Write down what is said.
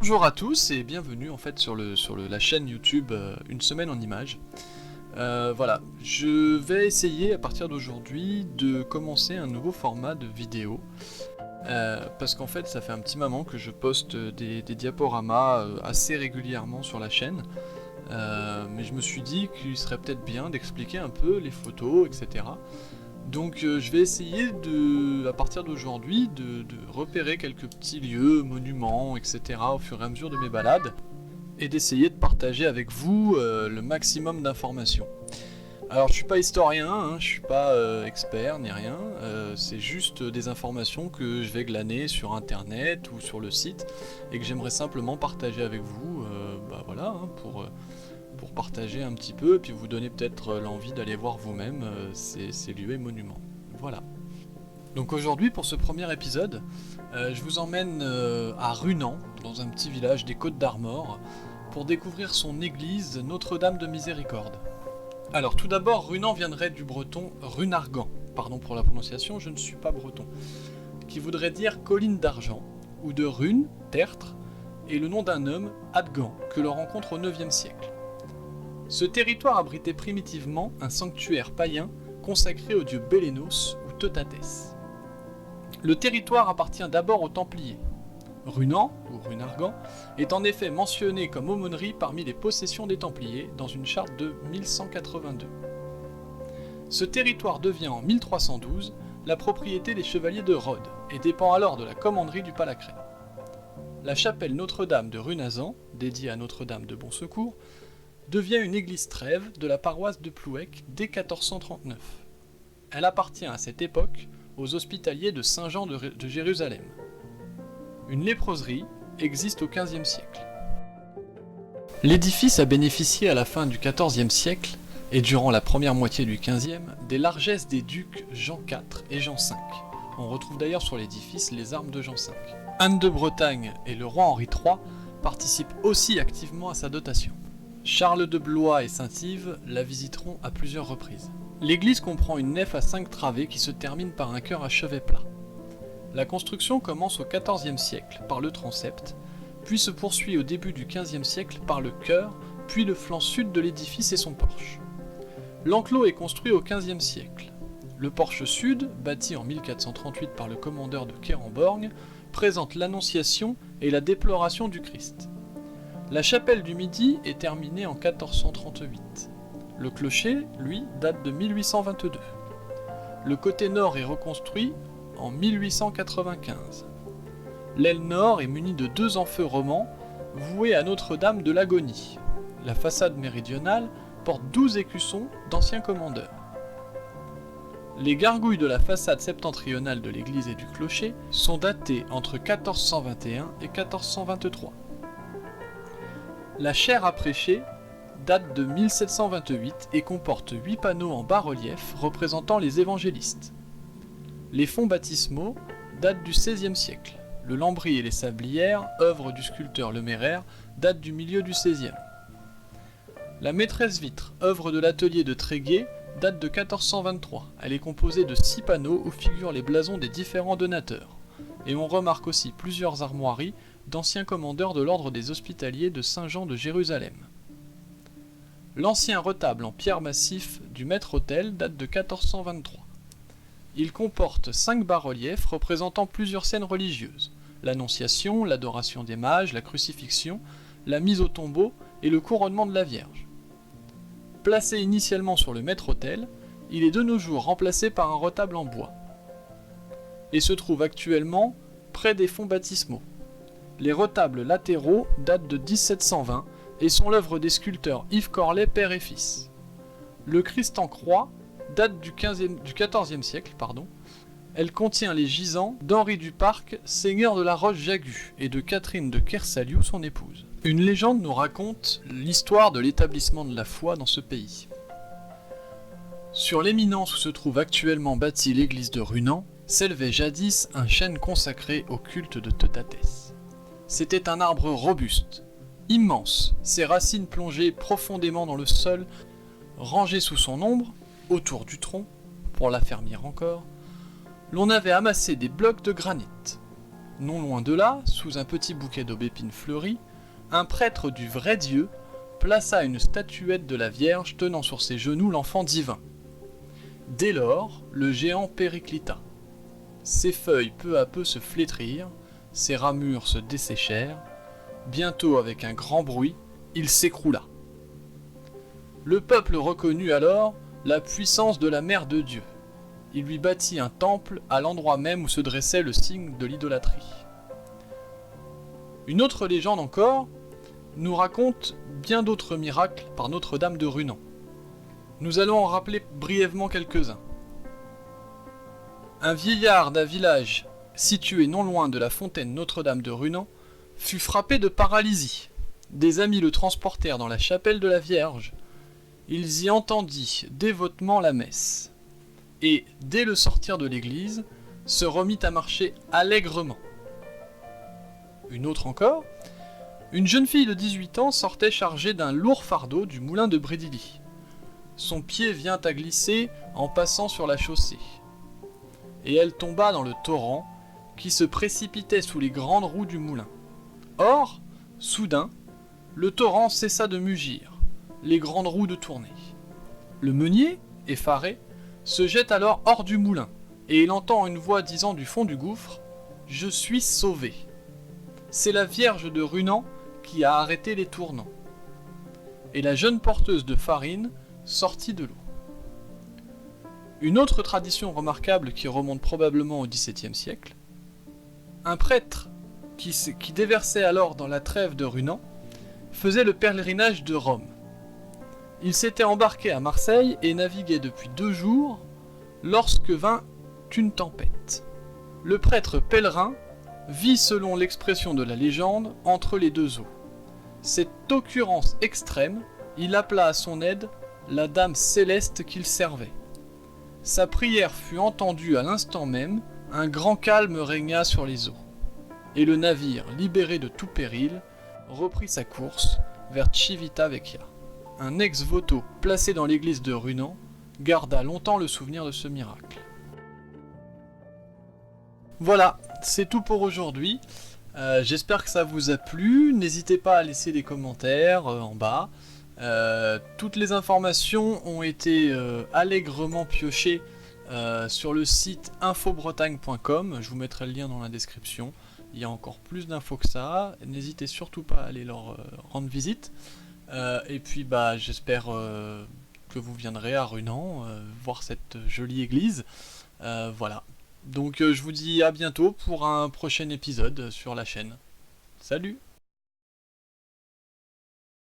Bonjour à tous et bienvenue en fait sur la chaîne YouTube Une semaine en images. Voilà, je vais essayer à partir d'aujourd'hui de commencer un nouveau format de vidéo. Parce qu'en fait ça fait un petit moment que je poste des diaporamas assez régulièrement sur la chaîne. Mais je me suis dit qu'il serait peut-être bien d'expliquer un peu les photos, etc. Donc je vais essayer à partir d'aujourd'hui de repérer quelques petits lieux, monuments, etc. au fur et à mesure de mes balades et d'essayer de partager avec vous le maximum d'informations. Alors je suis pas historien, hein, je suis pas expert ni rien, c'est juste des informations que je vais glaner sur internet ou sur le site et que j'aimerais simplement partager avec vous, voilà, hein, pour partager un petit peu et puis vous donner peut-être l'envie d'aller voir vous-même ces lieux et monuments. Voilà. Donc aujourd'hui pour ce premier épisode, je vous emmène à Runan, dans un petit village des Côtes d'Armor, pour découvrir son église Notre-Dame de Miséricorde. Alors tout d'abord, Runan viendrait du breton Runargan, pardon pour la prononciation, je ne suis pas breton, qui voudrait dire colline d'argent, ou de Rune, tertre, et le nom d'un homme, Adgan, que l'on rencontre au 9e siècle. Ce territoire abritait primitivement un sanctuaire païen consacré au dieu Bélénos ou Teutatès. Le territoire appartient d'abord aux Templiers. Runan, ou Runargan, est en effet mentionné comme aumônerie parmi les possessions des Templiers dans une charte de 1182. Ce territoire devient en 1312 la propriété des chevaliers de Rhodes et dépend alors de la commanderie du Palacret. La chapelle Notre-Dame de Runazan, dédiée à Notre-Dame de Bon Secours, devient une église trève de la paroisse de Plouec dès 1439. Elle appartient à cette époque aux hospitaliers de Saint-Jean de Jérusalem. Une léproserie existe au XVe siècle. L'édifice a bénéficié à la fin du XIVe siècle et durant la première moitié du XVe des largesses des ducs Jean IV et Jean V. On retrouve d'ailleurs sur l'édifice les armes de Jean V. Anne de Bretagne et le roi Henri III participent aussi activement à sa dotation. Charles de Blois et Saint-Yves la visiteront à plusieurs reprises. L'église comprend une nef à 5 travées qui se termine par un chœur à chevet plat. La construction commence au XIVe siècle par le transept, puis se poursuit au début du XVe siècle par le chœur, puis le flanc sud de l'édifice et son porche. L'enclos est construit au XVe siècle. Le porche sud, bâti en 1438 par le commandeur de Kéramborgne, présente l'Annonciation et la déploration du Christ. La chapelle du Midi est terminée en 1438. Le clocher, lui, date de 1822. Le côté nord est reconstruit en 1895. L'aile nord est munie de 2 enfeux romans voués à Notre-Dame de l'Agonie. La façade méridionale porte 12 écussons d'anciens commandeurs. Les gargouilles de la façade septentrionale de l'église et du clocher sont datées entre 1421 et 1423. La chaire à prêcher date de 1728 et comporte 8 panneaux en bas-relief représentant les évangélistes. Les fonds baptismaux datent du XVIe siècle. Le lambris et les sablières, œuvre du sculpteur Le Méraire, datent du milieu du XVIe. La maîtresse vitre, œuvre de l'atelier de Tréguier, date de 1423. Elle est composée de 6 panneaux où figurent les blasons des différents donateurs. Et on remarque aussi plusieurs armoiries d'anciens commandeurs de l'ordre des Hospitaliers de Saint-Jean de Jérusalem. L'ancien retable en pierre massif du maître-autel date de 1423. Il comporte 5 bas-reliefs représentant plusieurs scènes religieuses, l'Annonciation, l'adoration des mages, la crucifixion, la mise au tombeau et le couronnement de la Vierge. Placé initialement sur le maître-autel, il est de nos jours remplacé par un retable en bois et se trouve actuellement près des fonts baptismaux. Les retables latéraux datent de 1720 et sont l'œuvre des sculpteurs Yves Corlet père et fils. Le Christ en croix date du XIVe siècle. Elle contient les gisants d'Henri du Parc, seigneur de la Roche-Jagu, et de Catherine de Kersaliou, son épouse. Une légende nous raconte l'histoire de l'établissement de la foi dans ce pays. Sur l'éminence où se trouve actuellement bâtie l'église de Runan, s'élevait jadis un chêne consacré au culte de Teutatès. C'était un arbre robuste, immense, ses racines plongées profondément dans le sol, rangées sous son ombre, autour du tronc, pour l'affermir encore, l'on avait amassé des blocs de granit. non loin de là, sous un petit bouquet d'aubépines fleuries, un prêtre du vrai Dieu plaça une statuette de la Vierge tenant sur ses genoux l'enfant divin. Dès lors, le géant périclita. Ses feuilles peu à peu se flétrirent, ses ramures se desséchèrent, bientôt avec un grand bruit, il s'écroula. Le peuple reconnut alors la puissance de la Mère de Dieu. Il lui bâtit un temple à l'endroit même où se dressait le signe de l'idolâtrie. Une autre légende encore nous raconte bien d'autres miracles par Notre-Dame de Runan. Nous allons en rappeler brièvement quelques-uns. Un vieillard d'un village situé non loin de la fontaine Notre-Dame de Runan fut frappé de paralysie. Des amis le transportèrent dans la chapelle de la Vierge. Ils y entendit dévotement la messe. Et, dès le sortir de l'église, se remit à marcher allègrement. Une autre encore, une jeune fille de 18 ans sortait chargée d'un lourd fardeau du moulin de Brédilly. Son pied vient à glisser en passant sur la chaussée. Et elle tomba dans le torrent qui se précipitait sous les grandes roues du moulin. Or, soudain, le torrent cessa de mugir, les grandes roues de tourner. Le meunier, effaré, se jette alors hors du moulin, et il entend une voix disant du fond du gouffre « Je suis sauvé ». C'est la Vierge de Runan qui a arrêté les tournants. Et la jeune porteuse de farine sortit de l'eau. Une autre tradition remarquable qui remonte probablement au XVIIe siècle, un prêtre qui déversait alors dans la trève de Runan faisait le pèlerinage de Rome. Il s'était embarqué à Marseille et naviguait depuis 2 jours lorsque vint une tempête. Le prêtre pèlerin vit, selon l'expression de la légende, entre les 2 eaux. Cette occurrence extrême, il appela à son aide la dame céleste qu'il servait. Sa prière fut entendue à l'instant même, un grand calme régna sur les eaux. Et le navire, libéré de tout péril, reprit sa course vers Civitavecchia. Un ex-voto placé dans l'église de Runan garda longtemps le souvenir de ce miracle. Voilà, c'est tout pour aujourd'hui. J'espère que ça vous a plu. N'hésitez pas à laisser des commentaires en bas. Toutes les informations ont été allègrement piochées sur le site infobretagne.com. Je vous mettrai le lien dans la description. Il y a encore plus d'infos que ça. N'hésitez surtout pas à aller leur rendre visite. Et puis j'espère que vous viendrez à Runan voir cette jolie église. Voilà. Donc je vous dis à bientôt pour un prochain épisode sur la chaîne. Salut!